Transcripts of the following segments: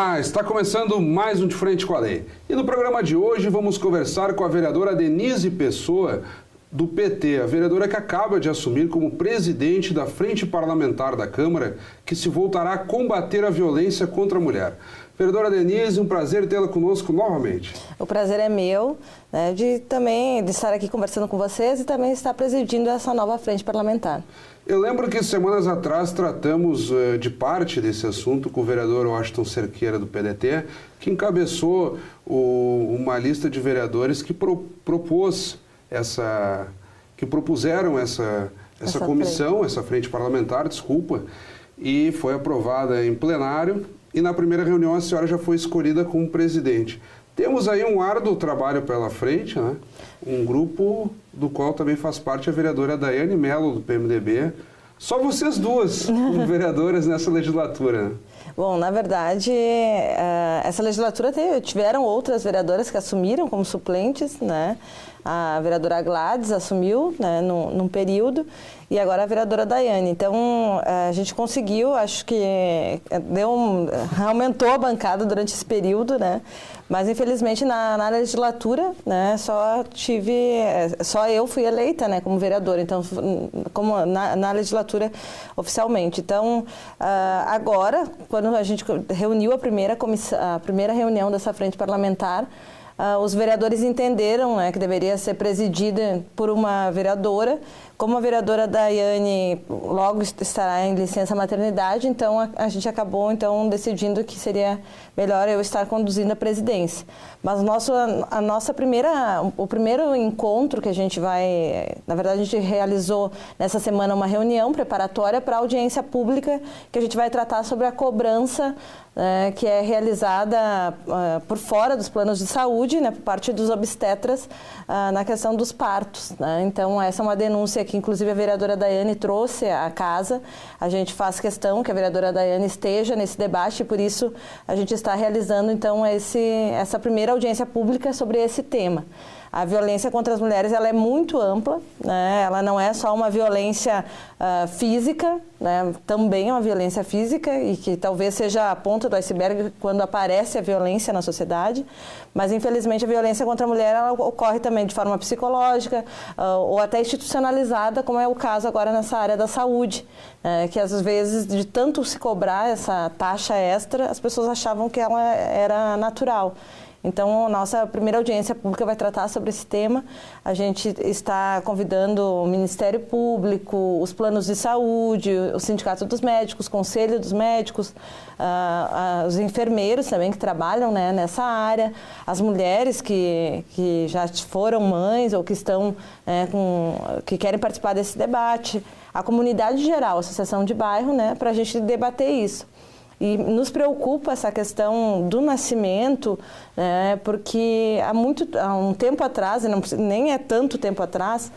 Olá, está começando mais um De Frente com a Lei. E no programa de hoje vamos conversar com a vereadora Denise Pessoa, do PT, a vereadora que acaba de assumir como presidente da Frente Parlamentar da Câmara, que se voltará a combater a violência contra a mulher. Vereadora Denise, um prazer tê-la conosco novamente. O prazer é meu, né, de estar aqui conversando com vocês e também estar presidindo essa nova frente parlamentar. Eu lembro que semanas atrás tratamos de parte desse assunto com o vereador Washington Cerqueira, do PDT, que encabeçou uma lista de vereadores que propuseram essa comissão, essa frente parlamentar, e foi aprovada em plenário. E na primeira reunião a senhora já foi escolhida como presidente. Temos aí um árduo trabalho pela frente, né? Um grupo do qual também faz parte a vereadora Daiane Mello, do PMDB. Só vocês duas como vereadoras nessa legislatura, né? Bom, na verdade, essa legislatura tiveram outras vereadoras que assumiram como suplentes, né? A vereadora Gladys assumiu, né, num período, e agora a vereadora Daiane. Então, a gente conseguiu, acho que aumentou a bancada durante esse período, né? Mas, infelizmente, na legislatura, né, só eu fui eleita, né, como vereadora, então, como na legislatura oficialmente. Então, agora, quando a gente reuniu a primeira reunião dessa frente parlamentar, os vereadores entenderam, né, que deveria ser presidida por uma vereadora. Como a vereadora Daiane logo estará em licença maternidade, então a gente acabou decidindo que seria melhor eu estar conduzindo a presidência. Mas o primeiro encontro que a gente na verdade a gente realizou nessa semana uma reunião preparatória para a audiência pública, que a gente vai tratar sobre a cobrança que é realizada por fora dos planos de saúde, né, por parte dos obstetras, na questão dos partos, né? Então, essa é uma denúncia que, inclusive, a vereadora Daiane trouxe à casa. A gente faz questão que a vereadora Daiane esteja nesse debate e, por isso, a gente está realizando, então, essa primeira audiência pública sobre esse tema. A violência contra as mulheres ela é muito ampla, né? Ela não é só uma violência física, né? Também é uma violência física e que talvez seja a ponta do iceberg quando aparece a violência na sociedade, mas infelizmente a violência contra a mulher ela ocorre também de forma psicológica ou até institucionalizada, como é o caso agora nessa área da saúde, que às vezes de tanto se cobrar essa taxa extra, as pessoas achavam que ela era natural. Então, nossa primeira audiência pública vai tratar sobre esse tema. A gente está convidando o Ministério Público, os planos de saúde, o Sindicato dos Médicos, o Conselho dos Médicos, os enfermeiros também que trabalham, né, nessa área, as mulheres que já foram mães ou que estão que querem participar desse debate, a comunidade geral, a associação de bairro, né, para a gente debater isso. E nos preocupa essa questão do nascimento, né, porque há um tempo atrás, e nem é tanto tempo atrás,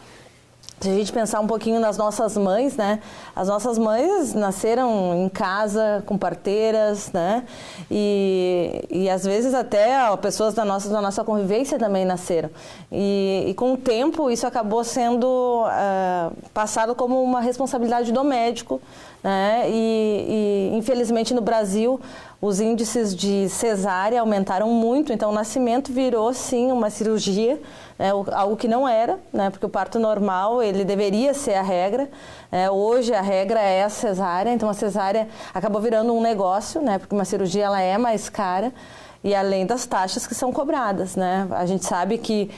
se a gente pensar um pouquinho nas nossas mães, né, as nossas mães nasceram em casa, com parteiras, né, e às vezes até pessoas da nossa convivência também nasceram. E com o tempo isso acabou sendo passado como uma responsabilidade do médico, né, e infelizmente no Brasil os índices de cesárea aumentaram muito, então o nascimento virou sim uma cirurgia, né, algo que não era, né, porque o parto normal ele deveria ser a regra. Hoje a regra é a cesárea, então a cesárea acabou virando um negócio, né, porque uma cirurgia ela é mais cara. E além das taxas que são cobradas, né? A gente sabe que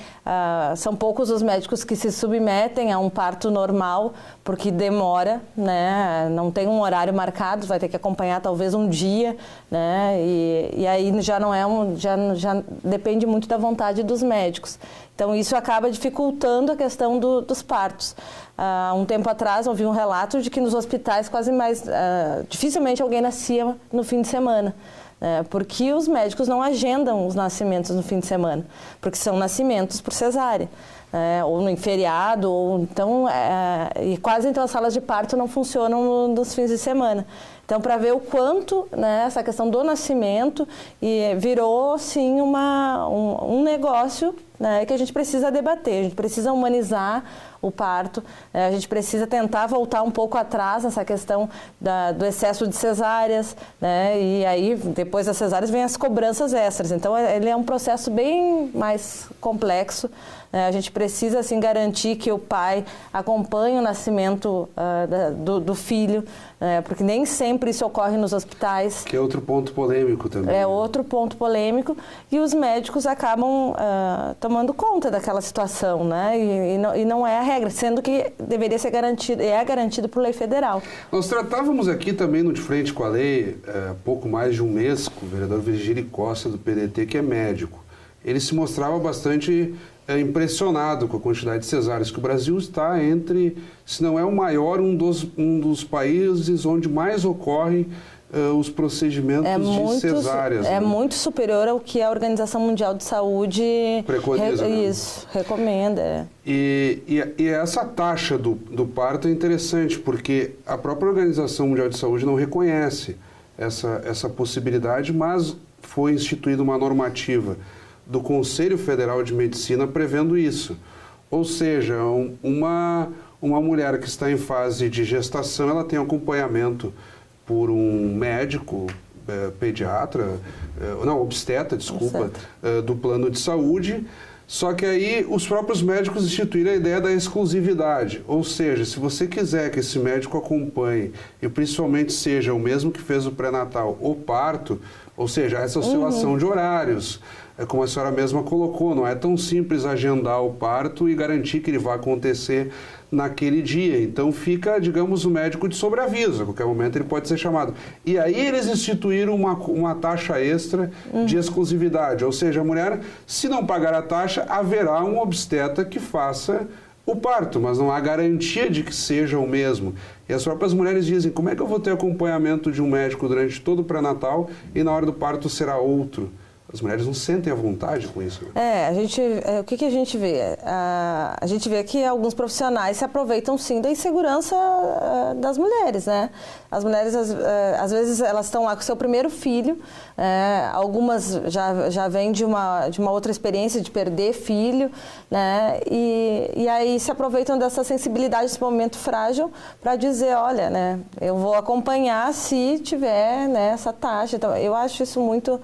são poucos os médicos que se submetem a um parto normal, porque demora, né? Não tem um horário marcado, vai ter que acompanhar talvez um dia, né? E aí já não é já depende muito da vontade dos médicos. Então isso acaba dificultando a questão dos partos. Um tempo atrás houve um relato de que nos hospitais dificilmente alguém nascia no fim de semana. Porque os médicos não agendam os nascimentos no fim de semana, porque são nascimentos por cesárea, ou no feriado, e quase então as salas de parto não funcionam nos fins de semana. Então, para ver o quanto, né, essa questão do nascimento virou, sim, um negócio, né, que a gente precisa debater, a gente precisa humanizar o parto. A gente precisa tentar voltar um pouco atrás nessa questão do excesso de cesáreas, né? E aí, depois das cesáreas, vem as cobranças extras. Então, ele é um processo bem mais complexo. A gente precisa, assim, garantir que o pai acompanhe o nascimento do filho, porque nem sempre isso ocorre nos hospitais. Que é outro ponto polêmico também. É outro ponto polêmico, e os médicos acabam tomando conta daquela situação, né? E não é a regra, sendo que deveria ser garantido, é garantido por lei federal. Nós tratávamos aqui também no De Frente com a Lei, há pouco mais de um mês, com o vereador Virgílio Costa, do PDT, que é médico. Ele se mostrava bastante impressionado com a quantidade de cesáreas, que o Brasil está entre, se não é o maior, um dos países onde mais ocorrem os procedimentos de cesáreas. É muito superior ao que a Organização Mundial de Saúde preconiza, recomenda. E essa taxa do parto é interessante, porque a própria Organização Mundial de Saúde não reconhece essa possibilidade, mas foi instituída uma normativa do Conselho Federal de Medicina prevendo isso. Ou seja, uma mulher que está em fase de gestação, ela tem acompanhamento por um médico, obstetra, do plano de saúde, só que aí os próprios médicos instituíram a ideia da exclusividade. Ou seja, se você quiser que esse médico acompanhe, e principalmente seja o mesmo que fez o pré-natal ou parto, ou seja, essa oscilação de horários, como a senhora mesma colocou, não é tão simples agendar o parto e garantir que ele vai acontecer naquele dia. Então fica, digamos, o médico de sobreaviso, a qualquer momento ele pode ser chamado. E aí eles instituíram uma taxa extra de exclusividade, ou seja, a mulher, se não pagar a taxa, haverá um obstetra que faça o parto, mas não há garantia de que seja o mesmo. E as próprias mulheres dizem, como é que eu vou ter acompanhamento de um médico durante todo o pré-natal e na hora do parto será outro? As mulheres não sentem à vontade com isso. O que a gente vê? A gente vê que alguns profissionais se aproveitam, sim, da insegurança das mulheres, né? As mulheres, às vezes, elas estão lá com o seu primeiro filho, algumas já vêm de uma outra experiência de perder filho, né? E aí se aproveitam dessa sensibilidade, desse momento frágil, para dizer, olha, né, eu vou acompanhar se tiver, né, essa taxa. Então, eu acho isso muito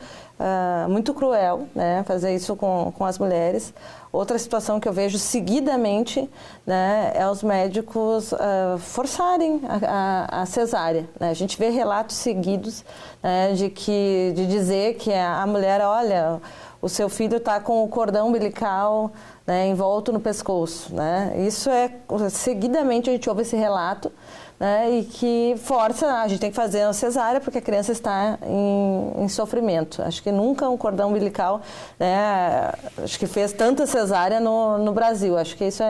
cruel, né, fazer isso com as mulheres. Outra situação que eu vejo seguidamente, né, é os médicos forçarem a cesárea, né? A gente vê relatos seguidos, né, de dizer que a mulher, olha, o seu filho está com o cordão umbilical, né, envolto no pescoço, né? Isso seguidamente a gente ouve esse relato, né, e que força, a gente tem que fazer uma cesárea porque a criança está em sofrimento. Acho que nunca um cordão umbilical, né, acho que fez tanta cesárea no Brasil. Acho que isso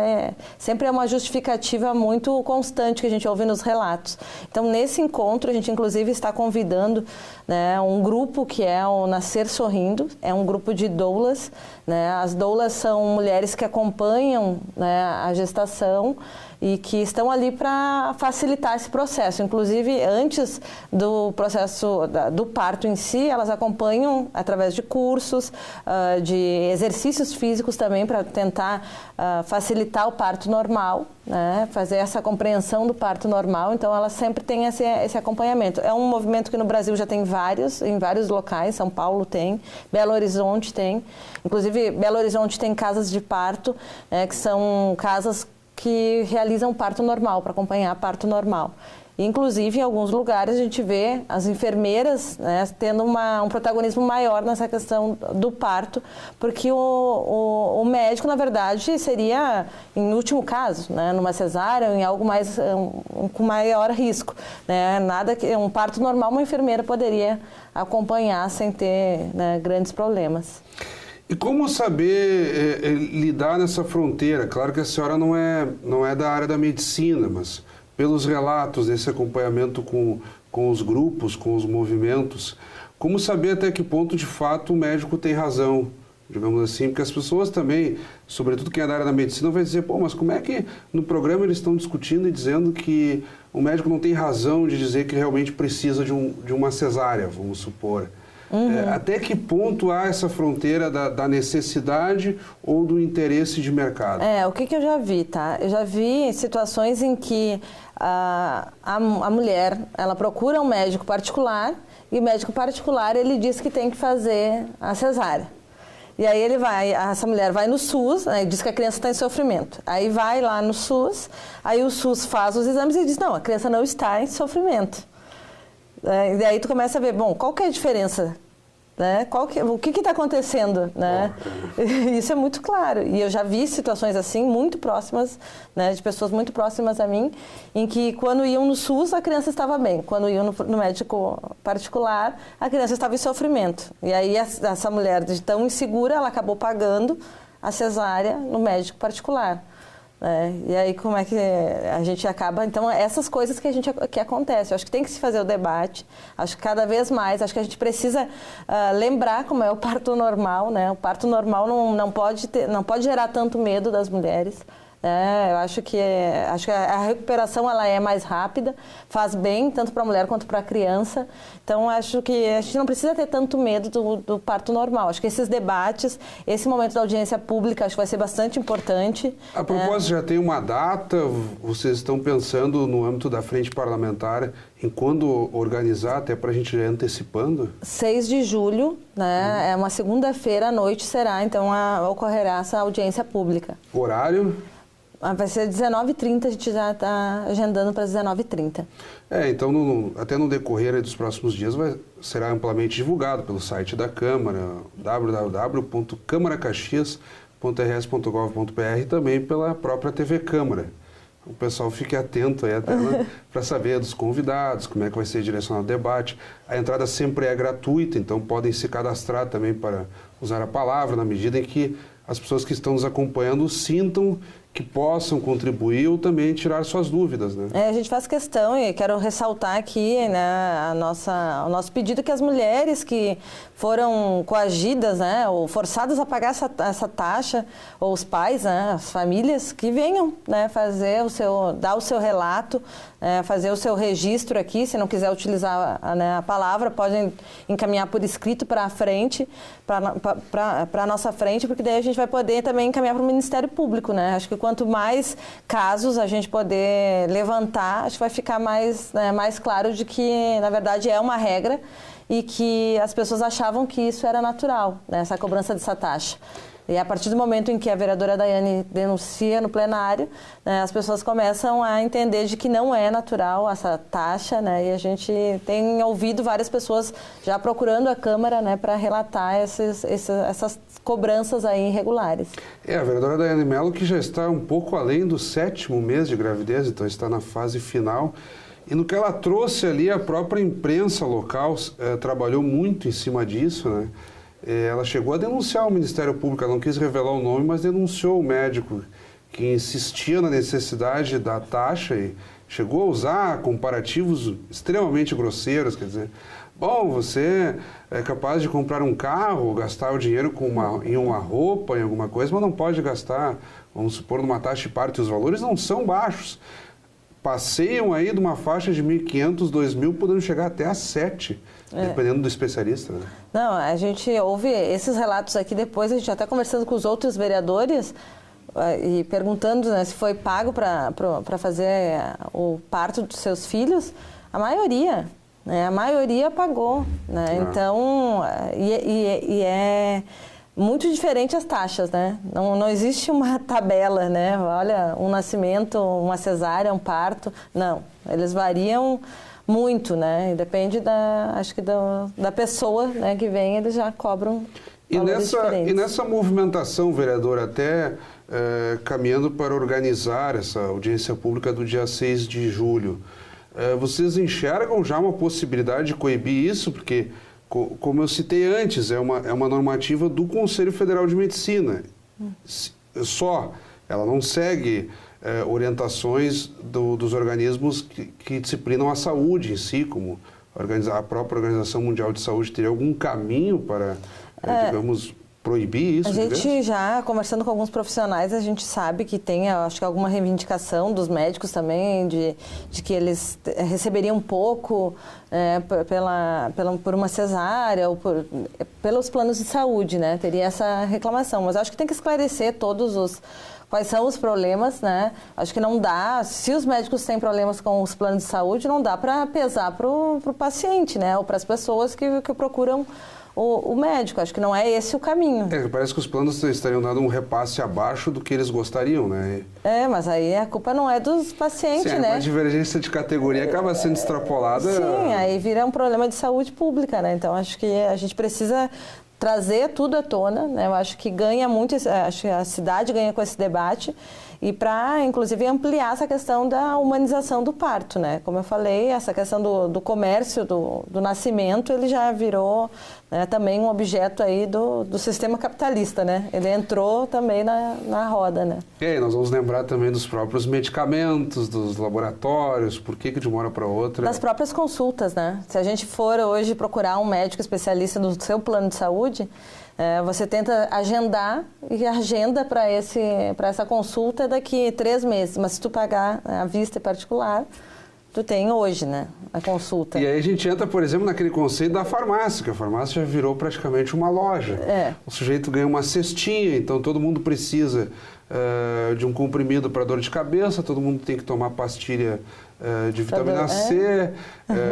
sempre é uma justificativa muito constante que a gente ouve nos relatos. Então, nesse encontro, a gente inclusive está convidando, né, um grupo que é o Nascer Sorrindo, é um grupo de doulas, né? As doulas são mulheres que acompanham, né, a gestação e que estão ali para facilitar esse processo. Inclusive, antes do processo do parto em si, elas acompanham através de cursos, de exercícios físicos também para tentar facilitar o parto normal, né? Fazer essa compreensão do parto normal. Então, elas sempre têm esse acompanhamento. É um movimento que no Brasil já tem em vários locais. São Paulo tem, Belo Horizonte tem. Inclusive, Belo Horizonte tem casas de parto, né, que são casas que realizam parto normal, para acompanhar parto normal. Inclusive, em alguns lugares, a gente vê as enfermeiras, né, tendo um protagonismo maior nessa questão do parto, porque o médico, na verdade, seria, em último caso, né, numa cesárea, em algo mais com maior risco, né? Um parto normal, uma enfermeira poderia acompanhar sem ter, né, grandes problemas. E como saber lidar nessa fronteira? Claro que a senhora não é da área da medicina, mas pelos relatos desse acompanhamento com os grupos, com os movimentos, como saber até que ponto, de fato, o médico tem razão, digamos assim? Porque as pessoas também, sobretudo quem é da área da medicina, vai dizer, mas como é que no programa eles estão discutindo e dizendo que o médico não tem razão de dizer que realmente precisa de uma cesárea, vamos supor. Até que ponto há essa fronteira da necessidade ou do interesse de mercado? O que eu já vi, tá? Eu já vi situações em que a mulher, ela procura um médico particular e o médico particular, ele diz que tem que fazer a cesárea. E aí essa mulher vai no SUS, né, diz que a criança está em sofrimento. Aí vai lá no SUS, aí o SUS faz os exames e diz, não, a criança não está em sofrimento. E daí tu começa a ver, bom, qual que é a diferença? Né? O que está acontecendo? Né? Isso é muito claro. E eu já vi situações assim, muito próximas, né, de pessoas muito próximas a mim, em que quando iam no SUS, a criança estava bem. Quando iam no médico particular, a criança estava em sofrimento. E aí essa mulher, de tão insegura, ela acabou pagando a cesárea no médico particular. E aí como é que a gente acaba... Então, essas coisas que acontecem. Eu acho que tem que se fazer o debate. Acho que cada vez mais, acho que a gente precisa lembrar como é o parto normal, né? O parto normal não pode gerar tanto medo das mulheres. Eu acho que a recuperação ela é mais rápida, faz bem tanto para a mulher quanto para a criança. Então, acho que a gente não precisa ter tanto medo do parto normal. Acho que esses debates, esse momento da audiência pública, acho que vai ser bastante importante. A propósito, já tem uma data? Vocês estão pensando no âmbito da frente parlamentar em quando organizar, até para a gente ir antecipando? 6 de julho, né? É uma segunda-feira à noite então ocorrerá essa audiência pública. Horário? Vai ser 19h30, a gente já está agendando para 19h30. Então, até no decorrer dos próximos dias, será amplamente divulgado pelo site da Câmara, www.câmaracaxias.rs.gov.br e também pela própria TV Câmara. O pessoal fique atento aí até para saber dos convidados, como é que vai ser direcionado o debate. A entrada sempre é gratuita, então podem se cadastrar também para usar a palavra, na medida em que as pessoas que estão nos acompanhando sintam que possam contribuir ou também tirar suas dúvidas, né? A gente faz questão e quero ressaltar aqui, né, o nosso pedido que as mulheres que foram coagidas, né, ou forçadas a pagar essa taxa, ou os pais, né, as famílias, que venham, né, dar o seu relato, fazer o seu registro aqui. Se não quiser utilizar a palavra, podem encaminhar por escrito para a frente, para a nossa frente, porque daí a gente vai poder também encaminhar para o Ministério Público, né? Acho que quanto mais casos a gente poder levantar, acho que vai ficar mais claro de que, na verdade, é uma regra e que as pessoas achavam que isso era natural, né, essa cobrança dessa taxa. E a partir do momento em que a vereadora Daiane denuncia no plenário, né, as pessoas começam a entender de que não é natural essa taxa, né, e a gente tem ouvido várias pessoas já procurando a Câmara, né, para relatar essas cobranças aí irregulares. A vereadora Daiane Mello, que já está um pouco além do 7º mês de gravidez, então está na fase final. E no que ela trouxe ali, a própria imprensa local trabalhou muito em cima disso, né? Ela chegou a denunciar o Ministério Público, ela não quis revelar o nome, mas denunciou o médico que insistia na necessidade da taxa e chegou a usar comparativos extremamente grosseiros, quer dizer, bom, você é capaz de comprar um carro, gastar o dinheiro em uma roupa, em alguma coisa, mas não pode gastar, vamos supor, numa taxa de parto, e os valores não são baixos. Passeiam aí de uma faixa de 1.500, 2.000, podendo chegar até a 7, dependendo do especialista. Né? Não, a gente ouve esses relatos aqui depois, a gente até conversando com os outros vereadores e perguntando, né, se foi pago para fazer o parto dos seus filhos, a maioria pagou. Né? Então, é muito diferente as taxas, né? Não existe uma tabela, né? Olha, um nascimento, uma cesárea, um parto. Não, eles variam muito, né? E depende da pessoa, né, que vem, eles já cobram valores diferentes. E nessa movimentação, vereador, até caminhando para organizar essa audiência pública do dia 6 de julho, vocês enxergam já uma possibilidade de coibir isso? Porque, como eu citei antes, é uma normativa do Conselho Federal de Medicina. Ela não segue orientações dos organismos que disciplinam a saúde em si, como a própria Organização Mundial de Saúde. Teria algum caminho para, digamos, proibir isso? A gente já, conversando com alguns profissionais, a gente sabe que tem, acho que alguma reivindicação dos médicos também, de que eles receberiam pouco por uma cesárea ou pelos planos de saúde, né? Teria essa reclamação. Mas acho que tem que esclarecer quais são os problemas, né? Acho que não dá, se os médicos têm problemas com os planos de saúde, não dá para pesar para o paciente, né? Ou para as pessoas que procuram o médico. Acho que não é esse o caminho. Parece que os planos estariam dando um repasse abaixo do que eles gostariam, né? Mas aí a culpa não é dos pacientes, né? A divergência de categoria acaba sendo extrapolada. Sim, aí vira um problema de saúde pública, né? Então, acho que a gente precisa trazer tudo à tona, né? Eu acho que ganha muito, acho que a cidade ganha com esse debate e para, inclusive, ampliar essa questão da humanização do parto, né? Como eu falei, essa questão do comércio, do nascimento, ele já virou, né, também um objeto aí do sistema capitalista, né? Ele entrou também na roda, né? E aí, nós vamos lembrar também dos próprios medicamentos, dos laboratórios, por que de uma hora para outra... Das próprias consultas, né? Se a gente for hoje procurar um médico especialista do seu plano de saúde, você tenta agendar e a agenda para essa consulta é daqui 3 meses, mas se tu pagar à vista e particular, tu tem hoje, né, a consulta. E aí a gente entra, por exemplo, naquele conceito da farmácia, que a farmácia já virou praticamente uma loja. O sujeito ganha uma cestinha, então todo mundo precisa de um comprimido para dor de cabeça, todo mundo tem que tomar pastilha de vitamina C,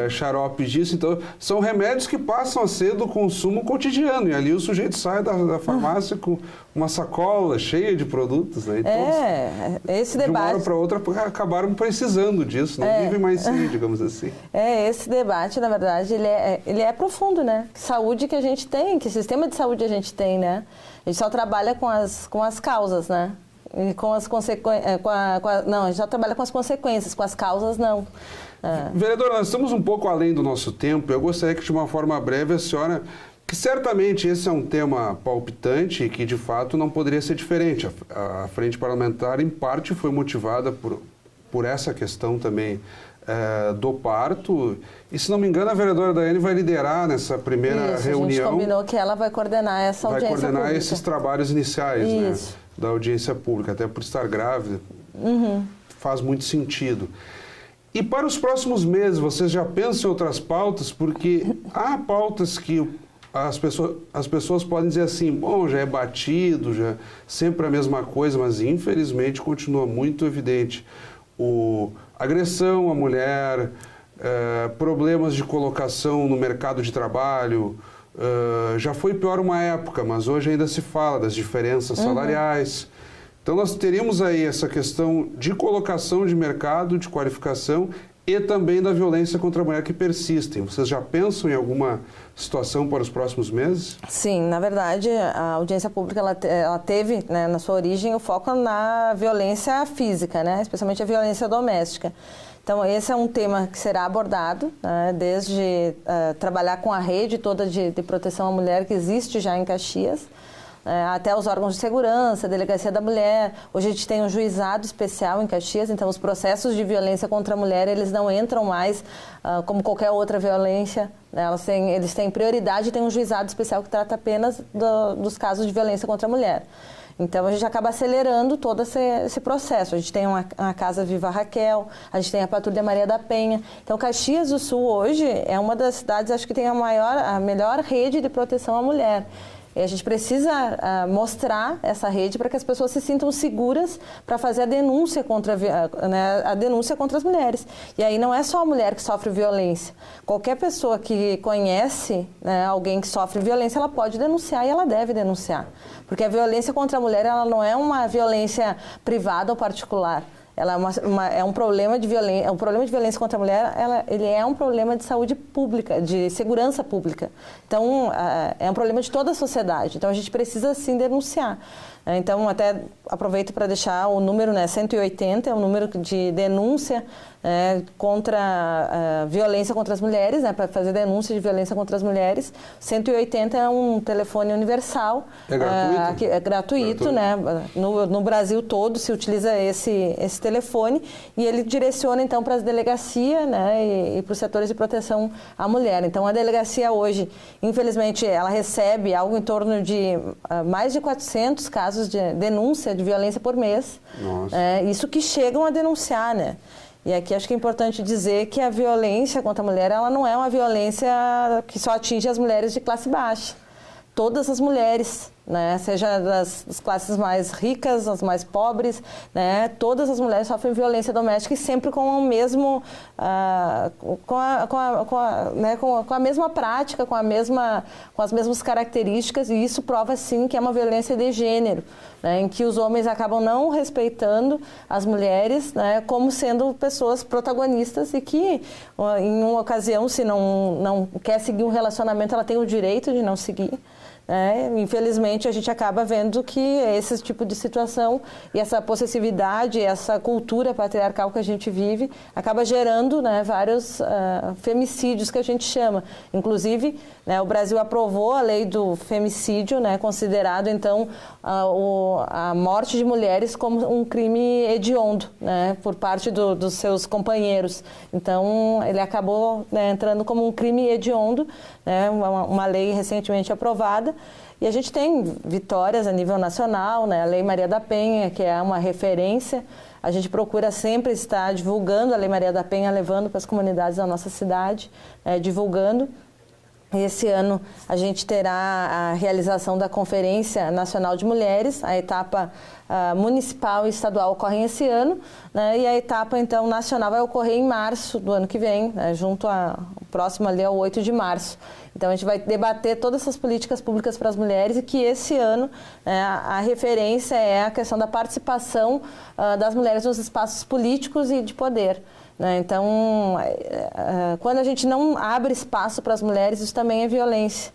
xarope disso. Então, são remédios que passam a ser do consumo cotidiano. E ali o sujeito sai da farmácia com uma sacola cheia de produtos. Né? E esse debate... de uma hora para outra acabaram precisando disso, não vivem mais sem, digamos assim. Esse debate, na verdade, ele é profundo, né? Que saúde que a gente tem, que sistema de saúde a gente tem, né? A gente só trabalha com as causas, né? E com as consequências... Não, a gente só trabalha com as consequências, com as causas não. Vereadora, nós estamos um pouco além do nosso tempo. Eu gostaria que, de uma forma breve, a senhora... Que certamente esse é um tema palpitante e que, de fato, não poderia ser diferente. A Frente Parlamentar, em parte, foi motivada por essa questão também do parto. E, se não me engano, a vereadora Daiane vai liderar nessa primeira reunião. A gente combinou que ela vai coordenar essa audiência pública. Vai coordenar esses trabalhos iniciais, né, da audiência pública, até por estar grávida. Faz muito sentido. E para os próximos meses, vocês já pensam em outras pautas? Porque há pautas que as pessoas podem dizer assim, bom, já é batido, já sempre a mesma coisa, mas infelizmente continua muito evidente. Agressão à mulher, problemas de colocação no mercado de trabalho. Já foi pior uma época, mas hoje ainda se fala das diferenças salariais. Então nós teríamos aí essa questão de colocação de mercado, de qualificação e também da violência contra a mulher que persistem. Vocês já pensam em alguma situação para os próximos meses? Sim, na verdade, a audiência pública ela teve, né, na sua origem, o foco na violência física, né, especialmente a violência doméstica. Então, esse é um tema que será abordado, né, desde trabalhar com a rede toda de proteção à mulher que existe já em Caxias, até os órgãos de segurança, a Delegacia da Mulher. Hoje a gente tem um juizado especial em Caxias, então os processos de violência contra a mulher, eles não entram mais como qualquer outra violência, né? Eles têm prioridade e tem um juizado especial que trata apenas dos casos de violência contra a mulher. Então, a gente acaba acelerando todo esse processo. A gente tem uma Casa Viva Raquel, a gente tem a Patrulha Maria da Penha. Então, Caxias do Sul hoje é uma das cidades, acho que tem a melhor rede de proteção à mulher. E a gente precisa mostrar essa rede para que as pessoas se sintam seguras para fazer a denúncia contra as mulheres. E aí não é só a mulher que sofre violência. Qualquer pessoa que conhece, né, alguém que sofre violência, ela pode denunciar e ela deve denunciar. Porque a violência contra a mulher, ela não é uma violência privada ou particular. Ela é um problema de violência. O problema de violência contra a mulher, ele é um problema de saúde pública, de segurança pública. Então, é um problema de toda a sociedade. Então, a gente precisa, sim, denunciar. Então, até aproveito para deixar o número, né, 180, é o número de denúncia contra a violência contra as mulheres, né, para fazer denúncia de violência contra as mulheres. 180 é um telefone universal. É gratuito? É gratuito, né? No Brasil todo se utiliza esse telefone, e ele direciona então para as delegacias, né, e para os setores de proteção à mulher. Então a delegacia hoje, infelizmente, ela recebe algo em torno de mais de 400 casos de denúncia de violência por mês. Isso que chegam a denunciar, né? E aqui acho que é importante dizer que a violência contra a mulher, ela não é uma violência que só atinge as mulheres de classe baixa. Todas as mulheres, né, seja das classes mais ricas, as mais pobres, né, todas as mulheres sofrem violência doméstica e sempre com o mesmo, com a mesma prática, com as mesmas características, e isso prova sim que é uma violência de gênero, né, em que os homens acabam não respeitando as mulheres, né, como sendo pessoas protagonistas, e que em uma ocasião, se não quer seguir um relacionamento, ela tem o direito de não seguir. Infelizmente, a gente acaba vendo que esse tipo de situação e essa possessividade, essa cultura patriarcal que a gente vive, acaba gerando, né, vários femicídios que a gente chama. Inclusive, né, o Brasil aprovou a lei do femicídio, né, considerado, então, a morte de mulheres como um crime hediondo, né, por parte dos seus companheiros. Então, ele acabou, né, entrando como um crime hediondo, né, uma lei recentemente aprovada. E a gente tem vitórias a nível nacional, né? A Lei Maria da Penha, que é uma referência. A gente procura sempre estar divulgando a Lei Maria da Penha, levando para as comunidades da nossa cidade, divulgando. Esse ano a gente terá a realização da Conferência Nacional de Mulheres, a etapa municipal e estadual ocorrem esse ano, né, e a etapa então nacional vai ocorrer em março do ano que vem, né, junto ao próximo ali ao 8 de março. Então a gente vai debater todas essas políticas públicas para as mulheres, e que esse ano a referência é a questão da participação das mulheres nos espaços políticos e de poder. Então, quando a gente não abre espaço para as mulheres, isso também é violência.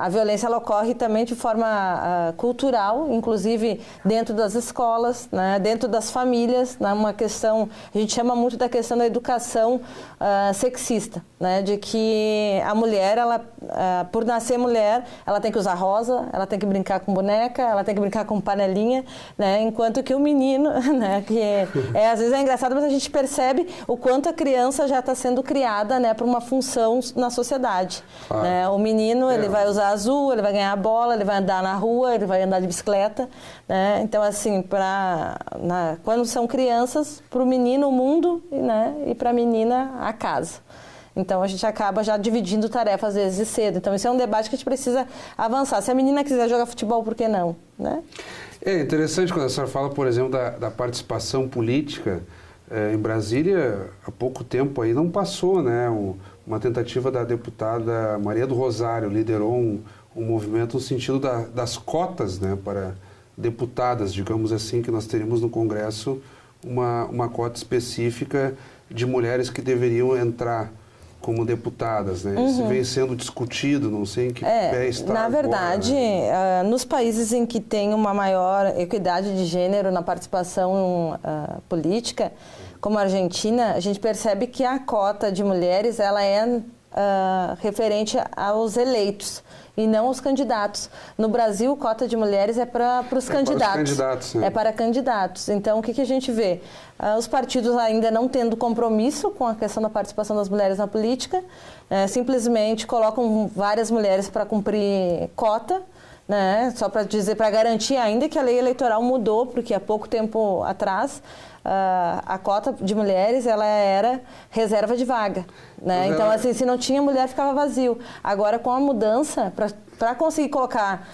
A violência ela ocorre também de forma cultural, inclusive dentro das escolas, né, dentro das famílias, né, uma questão, a gente chama muito da questão da educação sexista, né, de que a mulher, ela, por nascer mulher, ela tem que usar rosa, ela tem que brincar com boneca, ela tem que brincar com panelinha, né, enquanto que o menino, né, que às vezes é engraçado, mas a gente percebe o quanto a criança já está sendo criada, né, para uma função na sociedade. Né, o menino, ele vai usar azul, ele vai ganhar a bola, ele vai andar na rua, ele vai andar de bicicleta, né? Então, assim, quando são crianças, para o menino o mundo, né? E para a menina a casa. Então, a gente acaba já dividindo tarefas, às vezes, cedo. Então, isso é um debate que a gente precisa avançar. Se a menina quiser jogar futebol, por que não? Né? É interessante quando a senhora fala, por exemplo, da participação política. Em Brasília, há pouco tempo aí não passou, né? Uma tentativa da deputada Maria do Rosário, liderou um movimento no sentido das cotas, né, para deputadas, digamos assim, que nós teríamos no Congresso uma cota específica de mulheres que deveriam entrar como deputadas, né? Isso vem sendo discutido, não sei em que pé está na agora, verdade, né? Nos países em que tem uma maior equidade de gênero na participação política, como a Argentina, a gente percebe que a cota de mulheres ela é referente aos eleitos e não aos candidatos. No Brasil, cota de mulheres é para os candidatos. É para candidatos. Então, o que a gente vê? Os partidos ainda não tendo compromisso com a questão da participação das mulheres na política, simplesmente colocam várias mulheres para cumprir cota, né? Só para dizer, para garantir ainda que a lei eleitoral mudou, porque há pouco tempo atrás a cota de mulheres ela era reserva de vaga, né? Então, assim, se não tinha mulher, ficava vazio. Agora, com a mudança, para conseguir colocar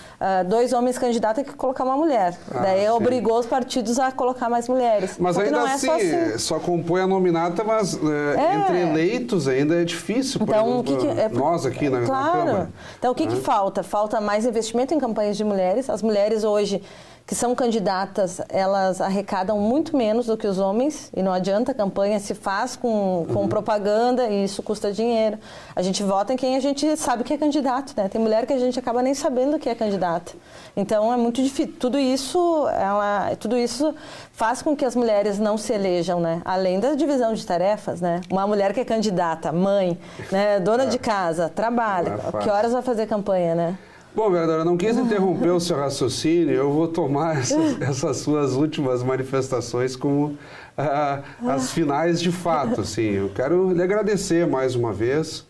2 homens candidatos, tem que colocar uma mulher. Daí obrigou os partidos a colocar mais mulheres. Mas ainda não é assim, só compõe a nominata, mas entre eleitos ainda é difícil. Então, por exemplo, nós aqui na Câmara. Então, o que falta? Falta mais investimento em campanhas de mulheres. As mulheres hoje que são candidatas, elas arrecadam muito menos do que os homens, e não adianta, a campanha se faz com propaganda e isso custa dinheiro. A gente vota em quem a gente sabe que é candidato, né? Tem mulher que a gente acaba nem sabendo que é candidata. Então, é muito difícil. Tudo isso faz com que as mulheres não se elejam, né? Além da divisão de tarefas, né? Uma mulher que é candidata, mãe, né? Dona de casa, trabalha, que horas vai fazer campanha, né? Bom, vereadora, não quis interromper o seu raciocínio, eu vou tomar essas suas últimas manifestações como as finais de fato. Assim. Eu quero lhe agradecer mais uma vez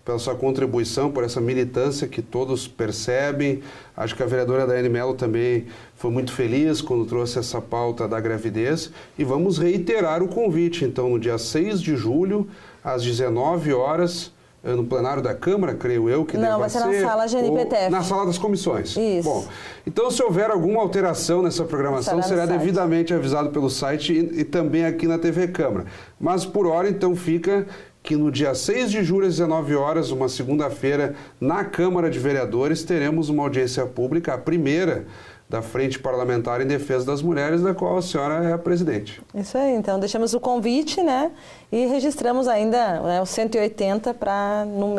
pela sua contribuição, por essa militância que todos percebem. Acho que a vereadora Daiane Mello também foi muito feliz quando trouxe essa pauta da gravidez. E vamos reiterar o convite, então, no dia 6 de julho, às 19 horas, no plenário da Câmara, creio eu, que deva ser... Não, vai ser na sala GNPTF. Na sala das comissões. Isso. Bom, então se houver alguma alteração nessa programação, será devidamente avisado pelo site e também aqui na TV Câmara. Mas por hora, então, fica que no dia 6 de julho, às 19 horas, uma segunda-feira, na Câmara de Vereadores, teremos uma audiência pública, a primeira da Frente Parlamentar em Defesa das Mulheres, da qual a senhora é a presidente. Isso aí, então deixamos o convite, né, e registramos ainda, né, o 180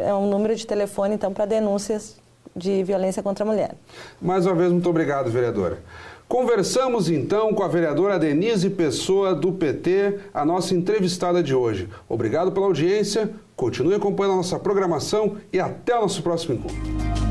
é um número de telefone, então, para denúncias de violência contra a mulher. Mais uma vez, muito obrigado, vereadora. Conversamos então com a vereadora Denise Pessoa, do PT, a nossa entrevistada de hoje. Obrigado pela audiência, continue acompanhando a nossa programação e até o nosso próximo encontro.